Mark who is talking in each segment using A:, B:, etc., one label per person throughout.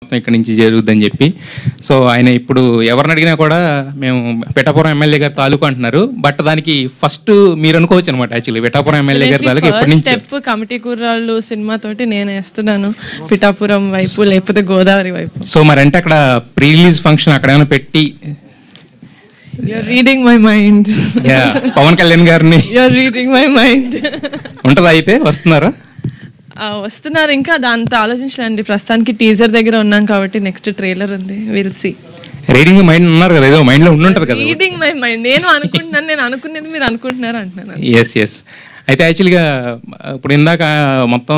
A: మొత్తం ఇక్కడి నుంచి జరుగుద్దని చెప్పి. సో ఆయన ఇప్పుడు ఎవరిని అడిగినా కూడా మేము పిఠాపురం ఎమ్మెల్యే గారి తాలూకు అంటున్నారు. బట్ దానికి ఫస్ట్ మీరు అనుకోవచ్చు అనమాట. యాక్చువల్లీ పిఠాపురం ఎమ్మెల్యే గారి తాలూకు ఎప్పటి నుంచి
B: స్టెప్ కమిటీ కుర్రాళ్ళు సినిమా తోటి నేను వేస్తున్నాను పిఠాపురం వైపు, లేకపోతే గోదావరి వైపు.
A: సో మరి అంటే అక్కడ ప్రీ రిలీజ్ ఫంక్షన్ అక్కడ ఏమైనా పెట్టి
B: You're reading my mind.
A: Pawan Kalyan గారిని
B: You're reading my mind.
A: ఉంటుందా? అయితే వస్తున్నారా?
B: వస్తున్నారు. ఇంకా దాంతో ఆలోచించలేండి. ప్రస్తుతానికి టీజర్ దగ్గర ఉన్నాం కాబట్టి నెక్స్ట్ ట్రైలర్ ఉంది. Will see.
A: రీడింగ్ మైండ్ ఉన్నారు కదా, ఏదో మైండ్ లో ఉండుంటది కదా.
B: రీడింగ్ మై మైండ్ నేను అనుకుంటున్నాను, నేను అనుకునేది మీరు అనుకుంటున్నారు అంటున్నాను.
A: ఎస్. అయితే యాక్చువల్గా ఇప్పుడు ఇందాక మొత్తం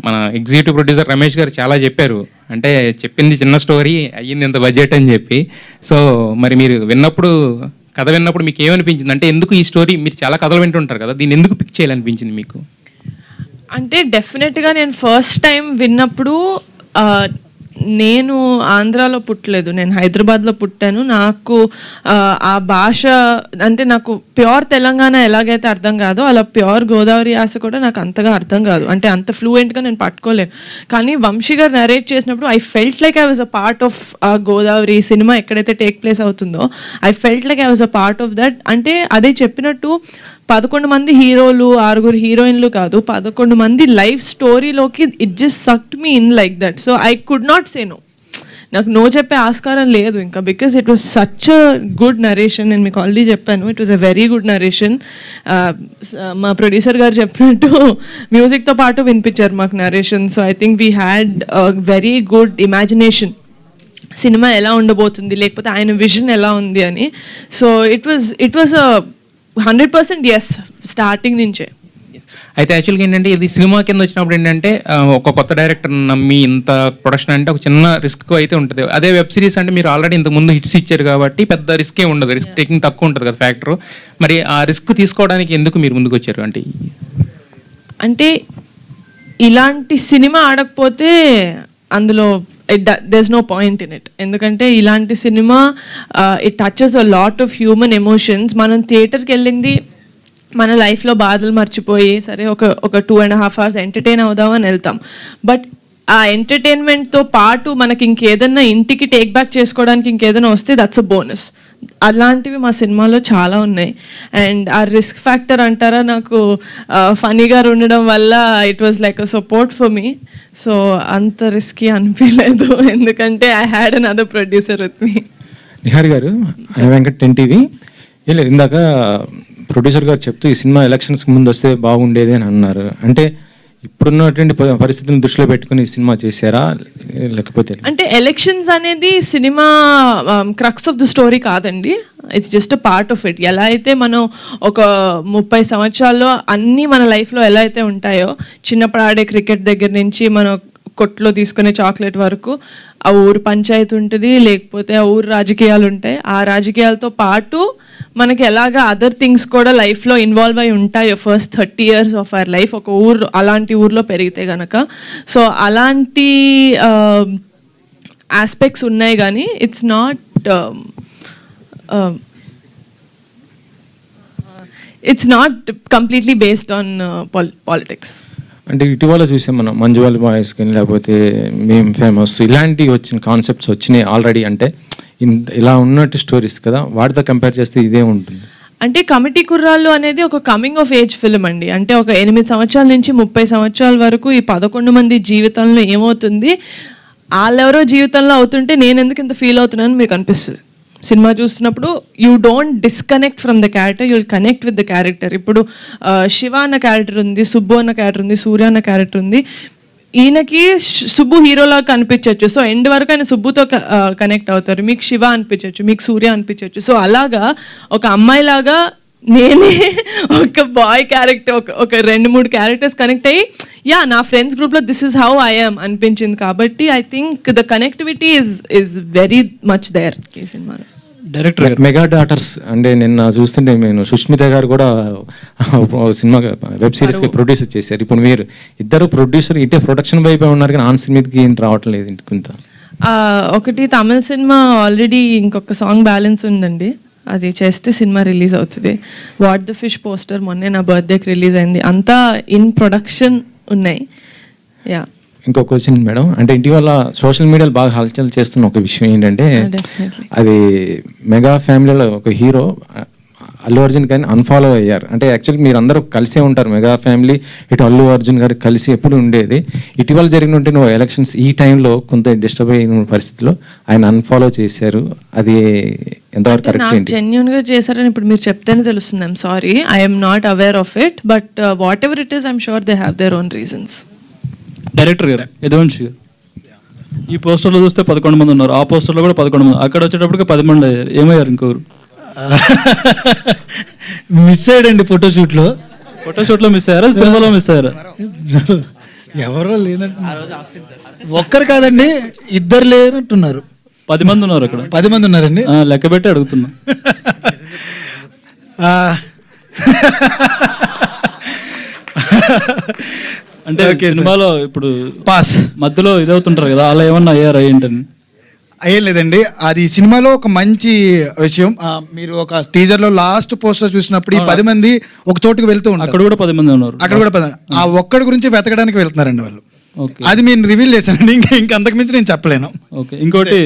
A: మన ఎగ్జిక్యూటివ్ ప్రొడ్యూసర్ రమేష్ గారు చాలా చెప్పారు. అంటే చెప్పింది చిన్న స్టోరీ, అయ్యింది ఇంత బడ్జెట్ అని చెప్పి. సో మరి మీరు కథ విన్నప్పుడు మీకు ఏమనిపించింది? అంటే ఎందుకు ఈ స్టోరీ, మీరు చాలా కథలు వింటుంటారు కదా, దీన్ని ఎందుకు పిక్ చేయాలనిపించింది మీకు?
B: అంటే డెఫినెట్గా నేను ఫస్ట్ టైం విన్నప్పుడు, నేను ఆంధ్రాలో పుట్టలేదు, నేను హైదరాబాద్లో పుట్టాను. నాకు ఆ భాష అంటే నాకు ప్యూర్ తెలంగాణ ఎలాగైతే అర్థం కాదో అలా ప్యూర్ గోదావరి యాస కూడా నాకు అంతగా అర్థం కాదు. అంటే అంత ఫ్లూయెంట్గా నేను పట్టుకోలేను. కానీ వంశీ గారు నరేట్ చేసినప్పుడు I felt like I was a part of Godavari cinema ఎక్కడైతే టేక్ ప్లేస్ అవుతుందో. I felt like I was a part of that. అంటే అదే చెప్పినట్టు 11 మంది హీరోలు, 6 హీరోయిన్లు కాదు, 11 మంది లైఫ్ స్టోరీలోకి it just sucked me in like that. So I could not say no. నాకు నో చెప్పే ఆస్కారం లేదు ఇంకా, because it was such a good narration. నేను మీకు ఆల్రెడీ చెప్పాను, it was a very good narration. మా ప్రొడ్యూసర్ గారు చెప్పినట్టు మ్యూజిక్తో పాటు వినిపించారు మాకు narration. So I think we had very good imagination cinema ఎలా ఉండబోతుంది, లేకపోతే ఆయన విజన్ ఎలా ఉంది అని. So it was 100% yes starting నుంచే.
A: అయితే యాక్చువల్గా ఏంటంటే ఇది సినిమా కింద వచ్చినప్పుడు ఏంటంటే ఒక కొత్త డైరెక్టర్ నమ్మి ఇంత ప్రొడక్షన్ అంటే ఒక చిన్న రిస్క్ అయితే ఉంటుంది. అదే వెబ్ సిరీస్ అంటే మీరు ఆల్రెడీ ఇంతకు ముందు హిట్స్ ఇచ్చారు కాబట్టి పెద్ద రిస్క్ ఏ ఉండదు, రిస్క్ టేకింగ్ తక్కువ ఉంటుంది కదా ఫ్యాక్టర్. మరి ఆ రిస్క్ తీసుకోవడానికి ఎందుకు మీరు ముందుకు వచ్చారు?
B: అంటే ఇలాంటి సినిమా ఆడకపోతే అందులో there's no point in it. ఎందుకంటే ఇలాంటి cinema it touches a lot of human emotions. మనం థియేటర్కి వెళ్ళింది మన లైఫ్లో బాధలు మర్చిపోయి సరే ఒక 2.5 hours ఎంటర్టైన్ అవుదామని వెళ్తాం. బట్ ఆ ఎంటర్టైన్మెంట్తో పాటు మనకి ఇంకేదన్నా ఇంటికి టేక్ బ్యాక్ చేసుకోవడానికి ఇంకేదైనా వస్తే దట్స్ అ బోనస్. అలాంటివి మా సినిమాలో చాలా ఉన్నాయి. అండ్ ఆ రిస్క్ ఫ్యాక్టర్ అంటారా, నాకు ఫనీగా ఉండడం వల్ల it was like a support for me. So అంత రిస్కీ అనిపించలేదు, ఎందుకంటే I had another producer with me.
C: Nihar garu, Venkat 10TV. ఇందాక ప్రొడ్యూసర్ గారు చెప్తూ ఈ సినిమా ఎలక్షన్స్కి ముందు వస్తే బాగుండేది అని అన్నారు. అంటే ఇప్పుడున్నటువంటి పరిస్థితులను దృష్టిలో పెట్టుకుని ఈ సినిమా చేశారా, లేకపోతే?
B: అంటే ఎలక్షన్స్ అనేది cinema crux of the story కాదండి, it's just a part of it. ఎలా అయితే మనం ఒక 30 సంవత్సరాల్లో అన్నీ మన లైఫ్లో ఎలా అయితే ఉంటాయో, చిన్నప్పుడు ఆడే క్రికెట్ దగ్గర నుంచి మనం కొట్లో తీసుకునే చాక్లెట్ వరకు ఆ ఊరు పంచాయతీ ఉంటుంది, లేకపోతే ఆ ఊరు రాజకీయాలు ఉంటాయి. ఆ రాజకీయాలతో పాటు మనకి ఎలాగా అదర్ థింగ్స్ కూడా లైఫ్లో ఇన్వాల్వ్ అయి ఉంటాయో first 30 years of our life ఒక ఊరు అలాంటి ఊర్లో పెరిగితే కనుక. సో అలాంటి ఆస్పెక్ట్స్ ఉన్నాయి, కానీ it's not completely based on politics.
C: అంటే ఇటీవల చూసాం మనం మంజువాల్ బాయ్స్ కానీ లేకపోతే మేము ఫేమస్ ఇలాంటివి వచ్చిన కాన్సెప్ట్స్ వచ్చినాయి ఆల్రెడీ. అంటే ఇలా ఉన్నట్టు స్టోరీస్ కదా, వాటితో కంపేర్ చేస్తే ఇదే ఉంటుంది.
B: అంటే కమిటీ కుర్రాళ్ళు అనేది ఒక కమింగ్ ఆఫ్ ఏజ్ ఫిల్మ్ అండి. అంటే ఒక 8 సంవత్సరాల నుంచి 30 సంవత్సరాల వరకు ఈ 11 మంది జీవితంలో ఏమవుతుంది, వాళ్ళెవరో జీవితంలో అవుతుంటే నేను ఎందుకు ఇంత ఫీల్ అవుతున్నాను మీకు అనిపిస్తుంది సినిమా చూస్తున్నప్పుడు. You don't disconnect from the character, you will connect with the character. ఇప్పుడు శివ అన్న క్యారెక్టర్ ఉంది, సుబ్బు అన్న క్యారెక్టర్ ఉంది, సూర్య అన్న క్యారెక్టర్ ఉంది. ఈయనకి సుబ్బు హీరోలా కనిపించవచ్చు, సో ఎండ్ వరకు ఆయన సుబ్బుతో కనెక్ట్ అవుతారు. మీకు శివ అనిపించవచ్చు, మీకు సూర్య అనిపించవచ్చు. సో అలాగా ఒక అమ్మాయిలాగా నేనే ఒక బాయ్ క్యారెక్టర్, ఒక 2-3 క్యారెక్టర్స్ కనెక్ట్ అయ్యి నా ఫ్రెండ్స్ గ్రూప్లో this is how I am అనిపించింది. కాబట్టి I think the connectivity is very much there ఈ సినిమాలో.
C: డైరెక్టర్ మెగా డాటర్స్ అంటే నిన్న చూస్తుంటే నేను సుష్మిత గారు కూడా సినిమా వెబ్ సిరీస్కి ప్రొడ్యూసర్ చేశారు. ఇప్పుడు మీరు ఇద్దరు ప్రొడ్యూసర్ ఇటే ప్రొడక్షన్ వైపే ఉన్నారు, కానీ ఆన్ సినిమాకి ఏం రావట్లేదు ఇంత.
B: ఒకటి తమిళ సినిమా ఆల్రెడీ ఇంకొక సాంగ్ బ్యాలెన్స్ ఉందండి, అది చేస్తే సినిమా రిలీజ్ అవుతుంది. వాట్ ద ఫిష్ పోస్టర్ మొన్నే నా బర్త్డేకి రిలీజ్ అయింది. అంతా ఇన్ ప్రొడక్షన్ ఉన్నాయి.
C: ఇంకో క్వశ్చన్ మేడం, అంటే ఇటీవల సోషల్ మీడియాలో బాగా హల్చల్ చేస్తున్న ఒక విషయం ఏంటంటే అది మెగా ఫ్యామిలీలో ఒక హీరో అల్లు అర్జున్ గారిని అన్ఫాలో అయ్యారు. అంటే యాక్చువల్లీ మీరు అందరూ కలిసే ఉంటారు, మెగా ఫ్యామిలీ ఇటు అల్లు అర్జున్ గారికి కలిసి ఎప్పుడు ఉండేది. ఇటీవల జరిగినట్టు ఎలక్షన్స్ ఈ టైంలో కొంత డిస్టర్బ్ అయిన పరిస్థితిలో ఆయన అన్ఫాలో చేశారు. అది ఎంతవరకు కరెక్ట్ ఏంటి?
B: జెన్యూన్ గా చేశారని ఇప్పుడు మీరు చెప్తేనే తెలుస్తుంది. I'm sorry, I'm not aware of it, but what ever it is I'm sure they have their own reasons.
D: Director గారు యదువంశి గారు, ఈ పోస్టర్లో చూస్తే 11 మంది ఉన్నారు, ఆ పోస్టర్లో కూడా 11 మంది, అక్కడ వచ్చేటప్పటికి 10 మంది అయ్యారు. ఏమయ్యారు ఇంకొకరు?
E: మిస్ అయ్యాడండి ఫోటోషూట్లో.
D: ఫోటోషూట్లో మిస్ అయ్యారా, సినిమాలో మిస్ అయ్యారా?
E: ఎవరో లేనట్టు, ఒక్కరు కాదండి, ఇద్దరు లేనట్టున్నారు.
D: 10 మంది ఉన్నారు అక్కడ.
E: 10 మంది ఉన్నారండి.
D: లెక్క పెట్టి అడుగుతున్నా. అంటే సినిమాలో ఇప్పుడు
E: పాస్
D: మధ్యలో ఇదవుతుంటారు కదా, అలా ఏమన్నా అయ్యారా ఏంటని?
E: అయ్యేం లేదండి. అది సినిమాలో ఒక మంచి విషయం. మీరు ఒక టీజర్ లో లాస్ట్ పోస్టర్ చూసినప్పుడు ఈ 10 మంది ఒక చోటుకు వెళ్తూ ఉంటారు.
D: అక్కడ కూడా 10 మంది ఉన్నారు.
E: అక్కడ కూడా 10. ఆ ఒక్కడి గురించి వెతకడానికి వెళ్తున్నారండి వాళ్ళు. అది నేను రివీల్ చేశానండి, ఇంకా అంతకు మించి నేను చెప్పలేను.
D: ఓకే. ఇంకోటి,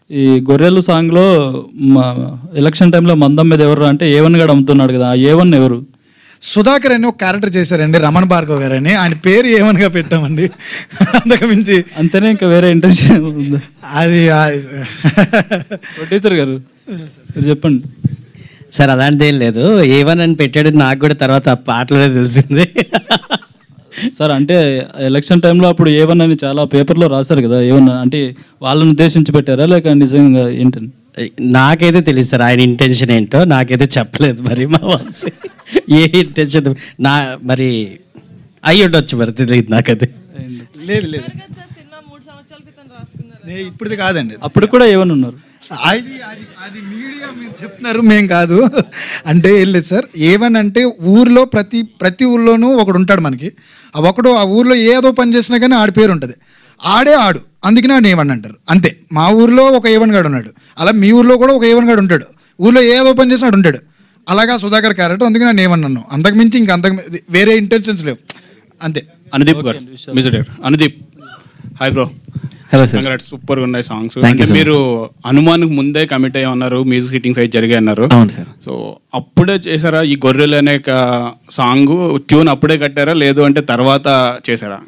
D: ఈ గొర్రెలు సాంగ్ లో ఎలక్షన్ టైంలో మందం మీద ఎవరు అంటే A1 గడు అమ్ముతున్నాడు కదా, ఆ A1 ఎవరు?
E: సుధాకర్ అని ఒక క్యారెక్టర్ చేశారండి, రమణ భార్గవ్ గారు అని. ఆయన పేరు ఏమనిగా పెట్టామండి, అంతకు మించి.
D: అంతేనే, ఇంకా వేరే ఇంటెన్షన్ ఉంది?
E: అది
D: ప్రొడ్యూసర్ గారు మీరు చెప్పండి
F: సార్. అలాంటిది ఏం లేదు, A1 అని పెట్టాడు, నాకు కూడా తర్వాత ఆ పాటలోనే తెలిసింది
D: సార్. అంటే ఎలక్షన్ టైంలో అప్పుడు A1 అని చాలా పేపర్లో రాశారు కదా, A1 అంటే వాళ్ళని ఉద్దేశించి పెట్టారా లేక నిజంగా ఏంటని?
F: నాకైతే తెలియదు సార్, ఆయన ఇంటెన్షన్ ఏంటో నాకైతే చెప్పలేదు. మరి మా వాసి ఏ ఇంటెన్షన్ మరి అయ్యి ఉండొచ్చు, మరి తెలియదు నాకది.
E: లేదు లేదు, ఇప్పుడుది కాదండి,
D: అప్పుడు కూడా A1 ఉన్నారు.
E: అది అది అది మీడియా మీరు చెప్తున్నారు, మేం కాదు. అంటే ఏం లేదు సార్, A1 అంటే ఊర్లో ప్రతి ఊర్లోనూ ఒకడు ఉంటాడు మనకి. ఆ ఊర్లో ఏదో పని చేసినా కానీ ఆడి పేరు ఉంటుంది, ఆడు అందుకనే ఆడు A1 అంటారు. అంతే. మా ఊర్లో ఒక A1 గాడు ఉన్నాడు, అలా మీ ఊర్లో కూడా ఒక A1 గాడు ఉంటాడు. ఊర్లో ఏదో పని చేసినా ఆడు ఉంటాడు. అలాగా సుధాకర్ క్యారెక్టర్, అందుకని నేను A1 అన్నాను. అంతకుమించి ఇంకా వేరే ఇంటెన్షన్స్ లేవు, అంతే.
G: అనుదీప్ గారు, music director Anudeep. Hi bro.
H: Hello sir.
G: సూపర్గా ఉన్నాయి సాంగ్స్. అంటే మీరు హనుమాన్కి ముందే కమిట్ అయ్యి ఉన్నారు, మ్యూజిక్ హిట్టింగ్స్ అయితే జరిగాయి అన్నారు.
H: అవును సార్.
G: సో అప్పుడే చేశారా ఈ గొర్రెలు అనే సాంగ్ ట్యూన్? అప్పుడే కట్టారా, లేదు అంటే తర్వాత చేశారా?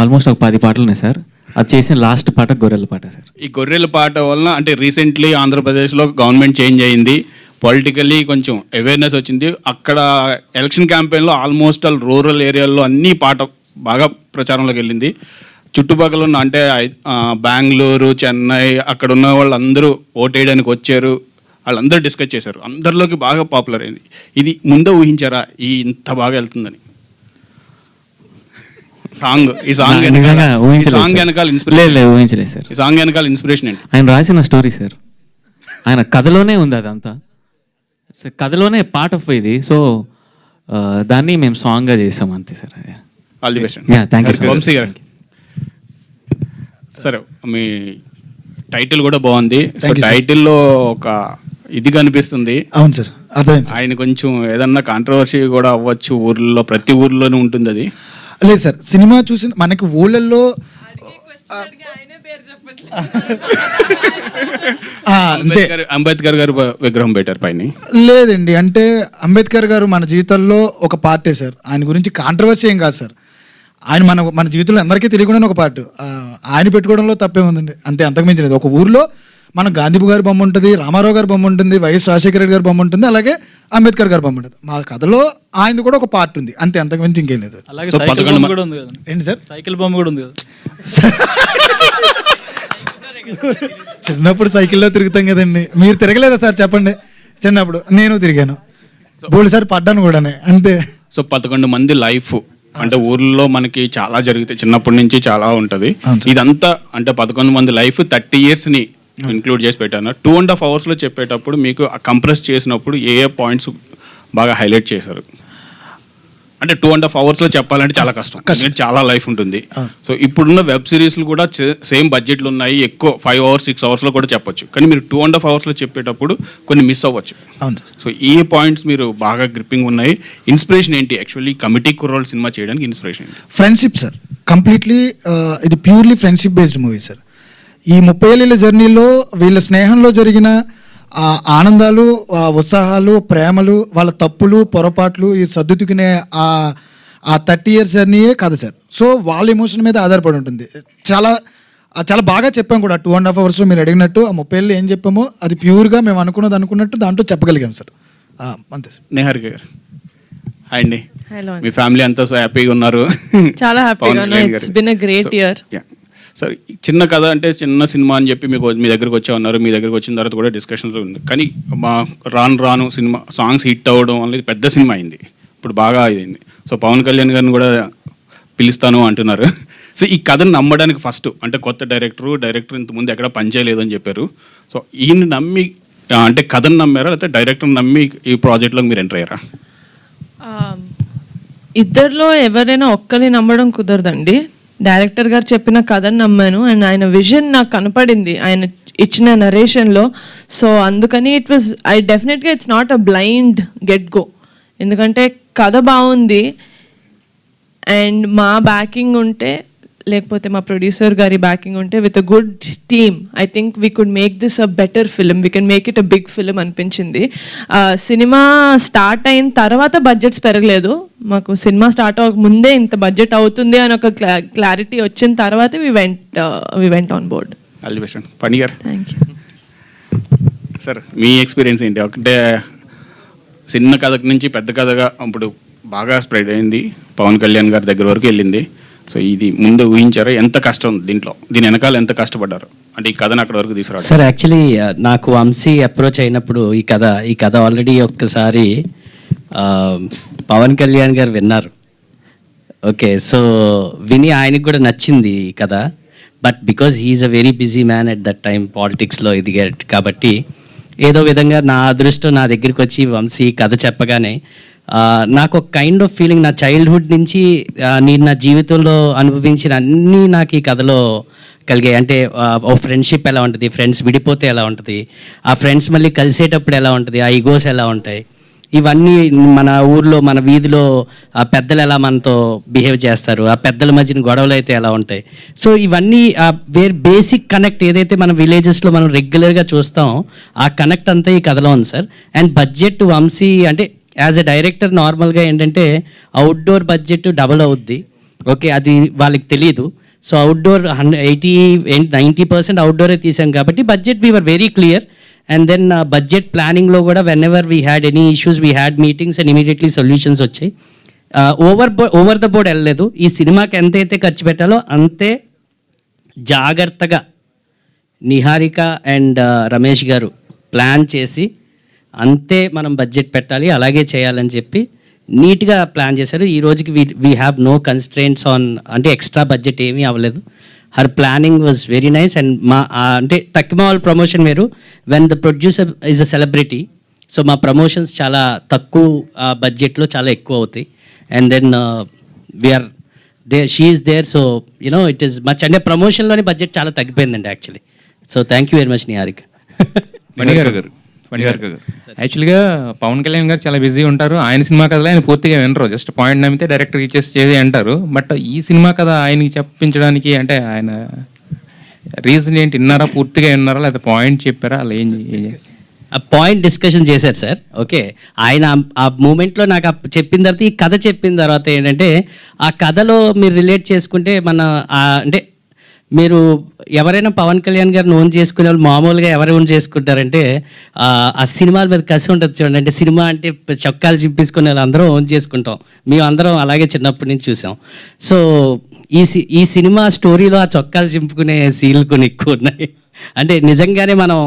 H: ఆల్మోస్ట్ ఒక 10 పాటలు ఉన్నాయి సార్. అది చేసిన లాస్ట్ పాట గొర్రెల పాట సార్.
G: ఈ గొర్రెల పాట వలన అంటే రీసెంట్లీ ఆంధ్రప్రదేశ్లో గవర్నమెంట్ చేంజ్ అయింది, పొలిటికల్లీ కొంచెం అవేర్నెస్ వచ్చింది. అక్కడ ఎలక్షన్ క్యాంపెయిన్లో ఆల్మోస్ట్ ఆల్ రూరల్ ఏరియాల్లో అన్ని పాట బాగా ప్రచారంలోకి వెళ్ళింది. చుట్టుపక్కల ఉన్న అంటే బెంగళూరు, చెన్నై అక్కడ ఉన్న వాళ్ళందరూ ఓటేయడానికి వచ్చారు, వాళ్ళందరూ డిస్కస్ చేశారు, అందరిలోకి బాగా పాపులర్ అయింది. ఇది ముందే ఊహించారా ఇంత బాగా వెళ్తుందని? ఈ సాంగ్ వెనకాల ఇన్స్పిరేషన్ ఏంటి?
H: ఆయన రాసిన స్టోరీ సార్, ఆయన కథలోనే ఉంది అదంతా. కథలోనే పార్ట్ ఆఫ్ ఇది. సో దాన్ని మేము సాంగ్గా చేసాం అంతే sir.
G: All the best.
H: Thank you
G: Vamsi garu. సరే, మీ టైటిల్ కూడా బాగుంది. సో టైటిల్లో ఒక ఇది కనిపిస్తుంది.
E: అవును సార్, అర్థమైంది.
G: ఆయన కొంచెం ఏదన్నా కాంట్రవర్సీ కూడా అవ్వచ్చు, ఊర్లో ప్రతి ఊర్లోనే ఉంటుంది అది.
E: లేదు సార్, సినిమా చూసి మనకి ఊళ్ళల్లో
G: అంబేద్కర్ గారు విగ్రహం పెట్టారు పైన.
E: లేదండి, అంటే అంబేద్కర్ గారు మన జీవితంలో ఒక పార్టే సార్. ఆయన గురించి కాంట్రవర్సీ ఏం కాదు సార్. ఆయన మన జీవితంలో అందరికీ తెలియకుండా ఒక పార్ట్. ఆయన పెట్టుకోవడంలో తప్పేముందండి, అంతే. అంతకుమించినది ఒక ఊర్లో మన గాంధీ గారి బొమ్మ ఉంటుంది, రామారావు గారి బొమ్మ ఉంటుంది, వైఎస్ రాజశేఖర రెడ్డి గారి బొమ్మ ఉంటుంది, అలాగే అంబేద్కర్ గారి బొమ్మ ఉంటుంది. మా కథలో ఆయనది కూడా ఒక పార్ట్ ఉంది, అంతే. అంతకుమించి ఇంకేం లేదు. ఏంటి సార్?
D: సైకిల్ బొమ్మ కూడా ఉంది కదా.
E: చిన్నప్పుడు సైకిల్లో తిరుగుతాం కదండి. మీరు తిరగలేదా సార్ చెప్పండి? చిన్నప్పుడు నేను తిరిగాను, బోల్సారి పడ్డాను కూడా, అంతే.
G: సో 11 మంది లైఫ్ అంటే ఊర్లో మనకి చాలా జరుగుతాయి, చిన్నప్పటి నుంచి చాలా ఉంటుంది. ఇదంతా అంటే 11 మంది లైఫ్ 30 yearsని ఇంక్లూడ్ చేసి పెట్టాను. 2.5 hours చెప్పేటప్పుడు మీకు కంప్రెస్ చేసినప్పుడు ఏ పాయింట్స్ బాగా హైలైట్ చేశారు? అంటే 2.5 hours చెప్పాలంటే చాలా కష్టం, చాలా లైఫ్ ఉంటుంది. సో ఇప్పుడున్న వెబ్ సిరీస్లు కూడా సేమ్ బడ్జెట్లు ఉన్నాయి, ఎక్కువ 5 hours 6 hours కూడా చెప్పొచ్చు. కానీ మీరు 2.5 hours చెప్పేటప్పుడు కొన్ని మిస్ అవ్వచ్చు. సో ఏ పాయింట్స్ మీరు బాగా గ్రిప్పింగ్ ఉన్నాయి? ఇన్స్పిరేషన్ ఏంటి? యాక్చువల్లీ కమిటీ కుర్రోళ్ళు సినిమా చేయడానికి ఇన్స్పిరేషన్ ఏంటి?
E: Friendship sir. కంప్లీట్లీ ఇది purely friendship based movie sir. ఈ 30 ఏళ్ళ జర్నీలో వీళ్ళ స్నేహంలో జరిగిన ఆనందాలు, ఉత్సాహాలు, ప్రేమలు, వాళ్ళ తప్పులు, పొరపాట్లు, ఈ సర్దుకునే ఆ 30 years జర్నీయే కథ సార్. సో వాళ్ళ ఎమోషన్ మీద ఆధారపడి ఉంటుంది. చాలా చాలా బాగా చెప్పాం కూడా 2.5 hours మీరు అడిగినట్టు. ఆ 30 ఏళ్ళు ఏం చెప్పామో అది ప్యూర్గా మేము అనుకున్నట్టు దాంట్లో చెప్పగలిగాం సార్. అంతే సార్.
G: నిహారిక గారు హాయ్ అండి.
B: హలో.
G: మీ ఫ్యామిలీ అంతా సో హ్యాపీగా ఉన్నారు?
B: చాలా హ్యాపీగా ఉన్నాం. It's been a great year.
G: Sir చిన్న కథ అంటే చిన్న సినిమా అని చెప్పి మీ దగ్గరికి వచ్చే ఉన్నారు. మీ దగ్గరికి వచ్చిన తర్వాత కూడా డిస్కషన్లో ఉంది. కానీ మా రాను సినిమా సాంగ్స్ హిట్ అవ్వడం అనేది పెద్ద సినిమా అయింది, ఇప్పుడు బాగా అయింది. సో పవన్ కళ్యాణ్ గారిని కూడా పిలుస్తాను అంటున్నారు. సో ఈ కథను నమ్మడానికి ఫస్ట్ అంటే కొత్త డైరెక్టర్ ఇంతకుముందు ఎక్కడ పనిచేయలేదు అని చెప్పారు. సో ఈయన నమ్మి అంటే కథను నమ్మారా లేకపోతే డైరెక్టర్ నమ్మి ఈ ప్రాజెక్ట్లో మీరు ఎంటర్ అయ్యారా?
B: ఇద్దరిలో ఎవరైనా ఒక్కరిని నమ్మడం కుదరదండి. డైరెక్టర్ గారు చెప్పిన కథను నమ్మాను అండ్ ఆయన విజన్ నాకు కనపడింది ఆయన ఇచ్చిన నరేషన్లో. సో అందుకని డెఫినెట్గా it's not a blind get go. ఎందుకంటే కథ బాగుంది అండ్ మా బ్యాకింగ్ ఉంటే, లేకపోతే మా ప్రొడ్యూసర్ గారి బ్యాకింగ్ ఉంటే, with a good team I think we could make this a better film, we can make it a big film అనిపించింది. సినిమా స్టార్ట్ అయిన తర్వాత బడ్జెట్స్ పెరగలేదు మాకు. సినిమా స్టార్ట్ అవ్వక ముందే ఇంత బడ్జెట్ అవుతుంది అని ఒక క్లారిటీ వచ్చిన తర్వాత we went on board.
G: Thank you sir. మీ ఎక్స్పీరియన్స్ ఏంటి? ఒకటే చిన్న కథ నుంచి పెద్ద కథగా ఇప్పుడు బాగా స్ప్రెడ్ అయింది, పవన్ కళ్యాణ్ గారి దగ్గర వరకు వెళ్ళింది. సో ఇది ముందు ఊహించారా? ఎంత కష్టం దీని వెనకాల ఎంత కష్టపడ్డారు అంటే ఈ కథను అక్కడ వరకు తీసుకురావడం?
F: సార్ యాక్చువల్లీ నాకు వంశీ అప్రోచ్ అయినప్పుడు ఈ కథ ఆల్రెడీ ఒక్కసారి పవన్ కళ్యాణ్ గారు విన్నారు. ఓకే, సో విని ఆయనకి కూడా నచ్చింది ఈ కథ. But because he is a very busy man at that time, పాలిటిక్స్లో ఎదిగాడు కాబట్టి ఏదో విధంగా నా అదృష్టం నా దగ్గరికి వచ్చి వంశీ కథ చెప్పగానే నాకు ఒక కైండ్ ఆఫ్ ఫీలింగ్, నా చైల్డ్హుడ్ నుంచి నేను నా జీవితంలో అనుభవించిన అన్నీ నాకు ఈ కథలో కలిగాయి. అంటే ఓ ఫ్రెండ్షిప్ ఎలా ఉంటుంది, ఫ్రెండ్స్ విడిపోతే ఎలా ఉంటుంది, ఆ ఫ్రెండ్స్ మళ్ళీ కలిసేటప్పుడు ఎలా ఉంటుంది, ఆ ఈగోస్ ఎలా ఉంటాయి, ఇవన్నీ మన ఊర్లో మన వీధిలో ఆ పెద్దలు ఎలా మనతో బిహేవ్ చేస్తారు, ఆ పెద్దల మధ్యన గొడవలు అయితే ఎలా ఉంటాయి. సో ఇవన్నీ బేసిక్ కనెక్ట్ ఏదైతే మన విలేజెస్లో మనం రెగ్యులర్గా చూస్తాం ఆ కనెక్ట్ అంతా ఈ కథలో ఉంది సార్. అండ్ బడ్జెట్ వంశీ అంటే యాజ్ ఎ డైరెక్టర్ నార్మల్గా ఏంటంటే అవుట్డోర్ బడ్జెట్ డబుల్ అవుద్ది. ఓకే, అది వాళ్ళకి తెలియదు. సో అవుట్డోర్ 90% అవుట్డోరే తీసాం కాబట్టి budget we were very clear. And then budget ప్లానింగ్లో కూడా whenever we had any issues we had meetings and immediately solutions వచ్చాయి. ఓవర్ ద బోర్డ్ వెళ్ళలేదు. ఈ సినిమాకి ఎంతైతే ఖర్చు పెట్టాలో అంతే జాగ్రత్తగా నిహారిక అండ్ రమేష్ గారు ప్లాన్ చేసి అంతే మనం బడ్జెట్ పెట్టాలి, అలాగే చేయాలని చెప్పి నీట్గా ప్లాన్ చేశారు. ఈ రోజుకి we have no constraints on, అంటే ఎక్స్ట్రా బడ్జెట్ ఏమీ అవ్వలేదు. Her planning was very nice. And మా అంటే తక్కువ ప్రమోషన్ వేరు, when the producer is a celebrity. So మా ప్రమోషన్స్ చాలా తక్కువ బడ్జెట్లో చాలా ఎక్కువ అవుతాయి. And then we are she is there. So you know it is much, అంటే ప్రమోషన్లోనే బడ్జెట్ చాలా తగ్గిపోయిందండి actually. So thank you very much Niharika.
A: యాక్చువల్గా పవన్ కళ్యాణ్ గారు చాలా బిజీ ఉంటారు. ఆయన సినిమా కథలో ఆయన పూర్తిగా వినరు, జస్ట్ పాయింట్ నమ్మితే డైరెక్టర్ చేసి అంటారు. బట్ ఈ సినిమా కథ ఆయనకి చెప్పించడానికి అంటే ఆయన రీజన్ ఏంటి? విన్నారా, పూర్తిగా విన్నారా, లేదా పాయింట్ చెప్పారా? అలా ఏం
F: ఆ పాయింట్ డిస్కషన్ చేశారు సార్. ఓకే, ఆయన ఆ మూమెంట్లో నాకు చెప్పిన తర్వాత, ఈ కథ చెప్పిన తర్వాత ఏంటంటే ఆ కథలో మీరు రిలేట్ చేసుకుంటే మన అంటే మీరు ఎవరైనా పవన్ కళ్యాణ్ గారిని ఓన్ చేసుకునే వాళ్ళు మామూలుగా ఎవరు ఓన్ చేసుకుంటారంటే ఆ సినిమాల మీద కసి ఉంటుంది చూడండి. అంటే సినిమా అంటే చొక్కాలు చింపేసుకునే వాళ్ళు అందరం ఓన్ చేసుకుంటాం. మేము అందరం అలాగే చిన్నప్పటి నుంచి చూసాం. సో ఈ సినిమా స్టోరీలో ఆ చొక్కాలు చింపుకునే సీన్లు కొన్ని ఎక్కువ ఉన్నాయి. అంటే నిజంగానే మనం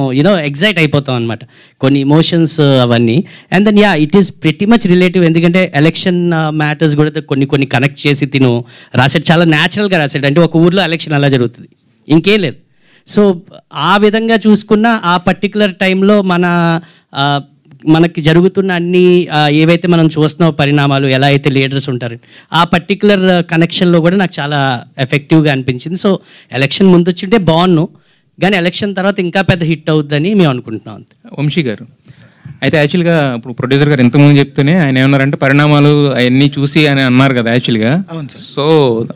F: ఎగ్జైట్ అయిపోతాం అనమాట, కొన్ని ఇమోషన్స్ అవన్నీ. And then it is pretty much relative. ఎందుకంటే ఎలక్షన్ మ్యాటర్స్ కూడా కొన్ని కనెక్ట్ చేసి తిను రాసాడు, చాలా న్యాచురల్గా రాసాడు. అంటే ఒక ఊర్లో ఎలక్షన్ అలా జరుగుతుంది, ఇంకేం లేదు. సో ఆ విధంగా చూసుకున్న ఆ పర్టికులర్ టైంలో మనకి జరుగుతున్న అన్ని ఏవైతే మనం చూస్తున్నాం పరిణామాలు, ఎలా అయితే లీడర్స్ ఉంటారు, ఆ పర్టికులర్ కనెక్షన్లో కూడా నాకు చాలా ఎఫెక్టివ్గా అనిపించింది. సో ఎలక్షన్ ముందు వచ్చింటే బాగున్నాను, కానీ ఎలక్షన్ తర్వాత ఇంకా పెద్ద హిట్ అవుద్దని మేము అనుకుంటున్నాం.
A: వంశీ గారు, అయితే యాక్చువల్గా ఇప్పుడు ప్రొడ్యూసర్ గారు ఇంతకుముందు చెప్తూనే ఆయన ఏమన్నారంటే పరిణామాలు అవన్నీ చూసి అని అన్నారు కదా యాక్చువల్గా.
E: అవును సార్.
A: సో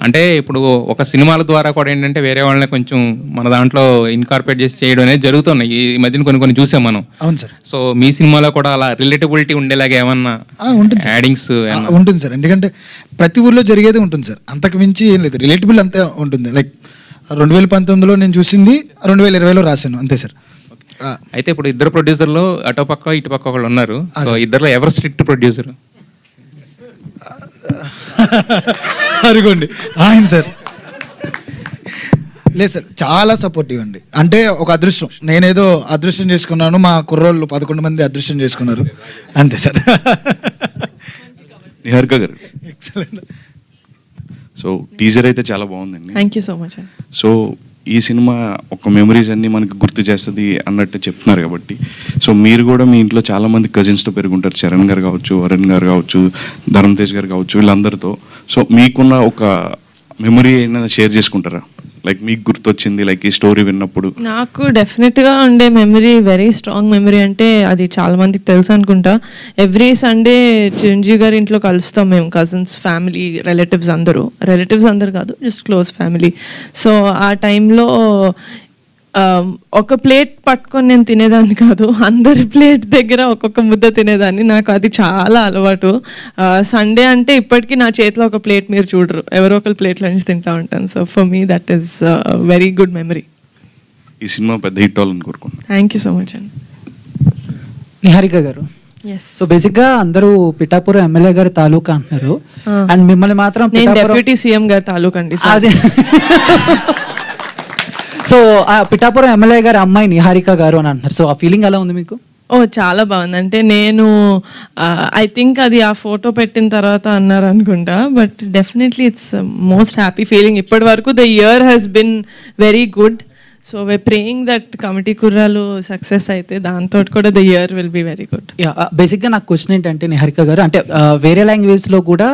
A: అంటే ఇప్పుడు ఒక సినిమాల ద్వారా కూడా ఏంటంటే వేరే వాళ్ళని కొంచెం మన దాంట్లో ఇన్కార్పొరేట్ చేసి చేయడం అనేది జరుగుతున్నాయి ఈ మధ్యన కొన్ని చూసాం మనం.
E: అవును సార్.
A: సో మీ సినిమాలో కూడా అలా రిలేటబిలిటీ ఉండేలాగా ఏమన్నా
E: ఉంటుంది
A: యాడింగ్స్
E: ఉంటుంది సార్. ఎందుకంటే ప్రతి ఊర్లో జరిగేది ఉంటుంది సార్, అంతకు మించి ఏం లేదు. రిలేటబుల్ అంతే ఉంటుంది. లైక్ 2019లో నేను చూసింది 2020లో రాశాను అంతే సార్.
A: అయితే ఇప్పుడు ఇద్దరు ప్రొడ్యూసర్లు అటు పక్క ఇటు పక్క ఒకళ్ళు ఉన్నారు. సో ఇద్దరులో ఎవరు స్ట్రిక్ట్ ప్రొడ్యూసర్?
E: అరుగోండి ఆయన సార్. లేదు సార్, చాలా సపోర్టివ్ అండి. అంటే ఒక అదృష్టం, నేనేదో అదృష్టం చేసుకున్నాను, మా కుర్రోళ్ళు 11 మంది అదృష్టం చేసుకున్నారు అంతే సార్.
I: నిహారిక గారు,
E: ఎక్సలెంట్.
I: సో టీజర్ అయితే చాలా బాగుందండి.
B: Thank you so much.
I: So ఈ సినిమా ఒక మెమరీస్ అన్ని మనకి గుర్తు చేస్తుంది అన్నట్టు చెప్తున్నారు కాబట్టి, సో మీరు కూడా మీ ఇంట్లో చాలా మంది కజిన్స్తో పెరుగుంటారు, చరణ్ గారు కావచ్చు, వరుణ్ గారు కావచ్చు, ధరమ్ తేజ్ గారు కావచ్చు, వీళ్ళందరితో. సో మీకున్న ఒక మెమరీ అయినా షేర్ చేసుకుంటారా? లైక్ మీకు గుర్తొచ్చింది లైక్ ఈ స్టోరీ విన్నప్పుడు.
B: నాకు డెఫినెట్గా ఉండే మెమరీ, వెరీ స్ట్రాంగ్ మెమరీ అంటే అది చాలా మందికి తెలుసు అనుకుంటా. ఎవ్రీ సండే చిరంజీవి గారి ఇంట్లో కలుస్తాం మేము, కజిన్స్, ఫ్యామిలీ, రిలేటివ్స్ అందరు కాదు, జస్ట్ క్లోజ్ ఫ్యామిలీ. సో ఆ టైంలో ఒక ప్లేట్ పట్టుకొని నేను తినేదాన్ని కాదు, అందరి ప్లేట్ దగ్గర ఒక్కొక్క ముద్ద తినేదాన్ని. నాకు అది చాలా అలవాటు. సండే అంటే ఇప్పటికీ నా చేతిలో ఒక ప్లేట్ మీరు చూడరు, ఎవరో ఒకరి ప్లేట్లో నుంచి తింటా ఉంటాను. So for me that is very good memory.
I: ఈ సినిమా పెద్ద హిట్ అవ్వాలని కోరుకుంటున్నాను.
B: థ్యాంక్ యూ సో మచ్ అండి.
J: నిహారిక గారు, సో బేసిక్ గా అందరూ పిఠాపురం ఎమ్మెల్యే గారి తాలూకా అంటున్నారు, అండ్ మిమ్మల్ని మాత్రం
B: డిప్యూటీ సీఎం గారి తాలూకా అండి.
J: అదే. సో ఆ పిఠాపురం ఎమ్మెల్యే గారి అమ్మాయి నిహారిక గారు అని అంటున్నారు. సో ఆ ఫీలింగ్ ఎలా ఉంది మీకు?
B: ఓ చాలా బాగుంది. అంటే నేను ఐ థింక్ అది ఆ ఫోటో పెట్టిన తర్వాత అన్నారు అనుకుంటా, but definitely it's most happy feeling. ఇప్పటి వరకు the year has been very good. So we praying that Committee Kurrollu success అయితే దాంతో కూడా the year will be very good.
J: బేసిక్గా నాకు క్వశ్చన్ ఏంటంటే నిహారిక గారు, అంటే వేరే లాంగ్వేజ్లో కూడా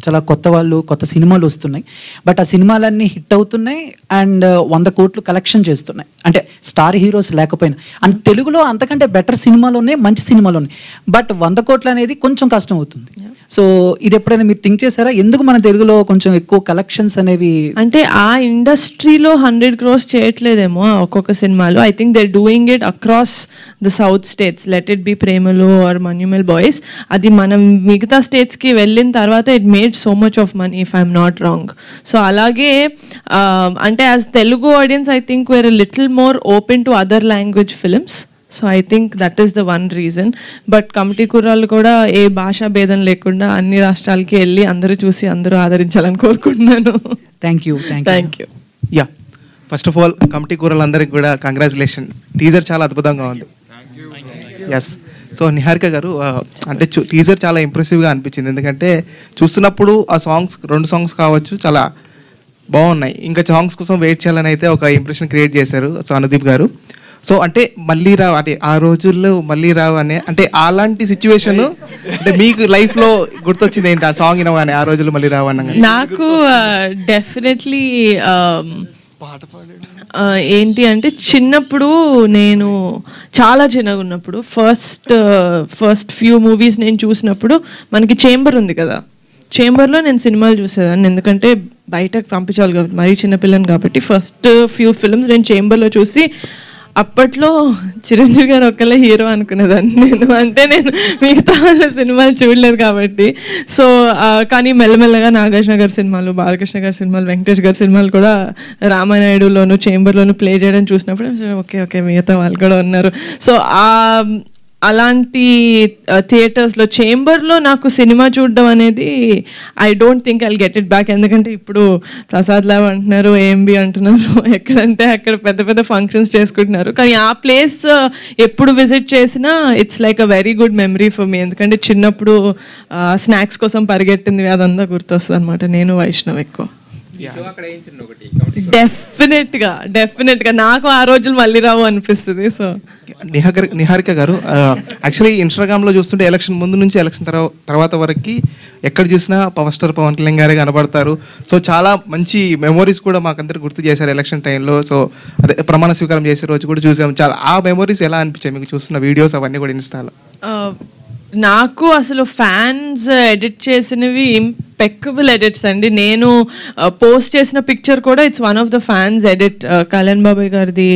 J: చాలా కొత్త సినిమాలు వస్తున్నాయి, బట్ ఆ సినిమాలన్నీ హిట్ అవుతున్నాయి అండ్ 100 కోట్లు కలెక్షన్ చేస్తున్నాయి, అంటే స్టార్ హీరోస్ లేకపోయినా. అండ్ తెలుగులో అంతకంటే బెటర్ సినిమాలు ఉన్నాయి, మంచి సినిమాలు ఉన్నాయి, బట్ 100 కోట్లు అనేది కొంచెం కష్టం అవుతుంది. సో ఇది ఎప్పుడైనా మీరు థింక్ చేశారా, ఎందుకు మన తెలుగులో కొంచెం ఎక్కువ కలెక్షన్స్ అనేవి?
B: అంటే ఆ ఇండస్ట్రీలో 100 crores చేయట్లేదేమో ఒక్కొక్క సినిమాలు. I think they doing it across the south states, let it be Premalu or Manjummel boys. అది మనం మిగతా స్టేట్స్కి వెళ్ళిన తర్వాత it made so much of money, if I'm not wrong. So అలాగే అంటే as Telugu audience I think we're a little more open to other language films. So I think that is the one reason. But committee కుర్రాళ్ళు కూడా ఏ భాషా భేదం లేకుండా అన్ని రాష్ట్రాలకి వెళ్ళి అందరూ చూసి అందరూ ఆదరించాలని కోరుకుంటున్నాను.
J: Thank you.
K: Yeah, first of all Committee కూరలందరికీ కూడా కంగ్రాచులేషన్. టీజర్ చాలా అద్భుతంగా ఉంది. ఎస్. సో నిహారిక గారు, అంటే టీజర్ చాలా ఇంప్రెసివ్గా అనిపించింది, ఎందుకంటే చూస్తున్నప్పుడు ఆ సాంగ్స్ 2 సాంగ్స్ కావచ్చు చాలా బాగున్నాయి. ఇంకా సాంగ్స్ కోసం వెయిట్ చేయాలని అయితే ఒక ఇంప్రెషన్ క్రియేట్ చేశారు సో అనుదీప్ గారు. సో అంటే మళ్ళీ రావు, అంటే ఆ రోజుల్లో మళ్ళీ రావు అనే, అంటే అలాంటి సిచ్యువేషన్ అంటే మీకు లైఫ్లో గుర్తొచ్చింది ఏంటి ఆ సాంగ్ వినగానే, ఆ రోజుల్లో మళ్ళీ రావు అన్న?
B: నాకు డెఫినెట్లీ ఏంటి అంటే చిన్నప్పుడు, నేను చాలా చిన్నగా ఉన్నప్పుడు ఫస్ట్ ఫ్యూ మూవీస్ నేను చూసినప్పుడు మనకి చేంబర్ ఉంది కదా, చేంబర్లో నేను సినిమాలు చూసేదాన్ని, ఎందుకంటే బయటకు పంపించాలి కాబట్టి, మరీ చిన్నపిల్లని కాబట్టి. ఫస్ట్ ఫ్యూ ఫిల్మ్స్ నేను చేంబర్లో చూసి, అప్పట్లో చిరంజీవి గారు ఒక్కలే హీరో అనుకునేదాన్ని నేను, అంటే నేను మిగతా వాళ్ళ సినిమాలు చూడలేదు కాబట్టి. సో కానీ మెల్లమెల్లగా నాగార్జున గారి సినిమాలు, బాలకృష్ణ గారి సినిమాలు, వెంకటేష్ గారి సినిమాలు కూడా రామానాయుడులోను చేంబర్లోను ప్లే చేయడం చూసినప్పుడు ఓకే మిగతా వాళ్ళు కూడా ఉన్నారు. సో అలాంటి థియేటర్స్లో, చేంబర్లో నాకు సినిమా చూడడం అనేది I don't think I'll get it back. ఎందుకంటే ఇప్పుడు ప్రసాద్ లావ్ అంటున్నారు, ఏఎంబి అంటున్నారు, ఎక్కడంటే అక్కడ పెద్ద పెద్ద ఫంక్షన్స్ చేసుకుంటున్నారు. కానీ ఆ ప్లేస్ ఎప్పుడు విజిట్ చేసినా it's like a very good memory for me. ఎందుకంటే చిన్నప్పుడు స్నాక్స్ కోసం పరిగెట్టింది అదంతా గుర్తొస్తుంది అనమాట. నేను వైష్ణవ్ ఎక్కువ. డెఫినెట్గా నాకు ఆ రోజులు మళ్ళీ రావు అనిపిస్తుంది. సో
K: నిహారిక గారు, యాక్చువల్లీ ఇన్స్టాగ్రామ్లో చూస్తుంటే ఎలక్షన్ ముందు నుంచి ఎలక్షన్ తర్వాత వరకు ఎక్కడ చూసినా పవర్ స్టార్ పవన్ కళ్యాణ్ గారే కనబడతారు. సో చాలా మంచి మెమోరీస్ కూడా మాకందరికి గుర్తు చేశారు ఎలక్షన్ టైంలో. సో అదే ప్రమాణ స్వీకారం చేసే రోజు కూడా చూసాం. చాలా ఆ మెమోరీస్ ఎలా అనిపించాయి మీకు చూస్తున్న వీడియోస్ అవన్నీ కూడా ఇన్స్టాలో?
B: నాకు అసలు ఫ్యాన్స్ ఎడిట్ చేసినవి ఇంపెక్కబుల్ ఎడిట్స్ అండి. నేను పోస్ట్ చేసిన పిక్చర్ కూడా it's one of the fans edit. Kalyan బాబాయ్ గారిది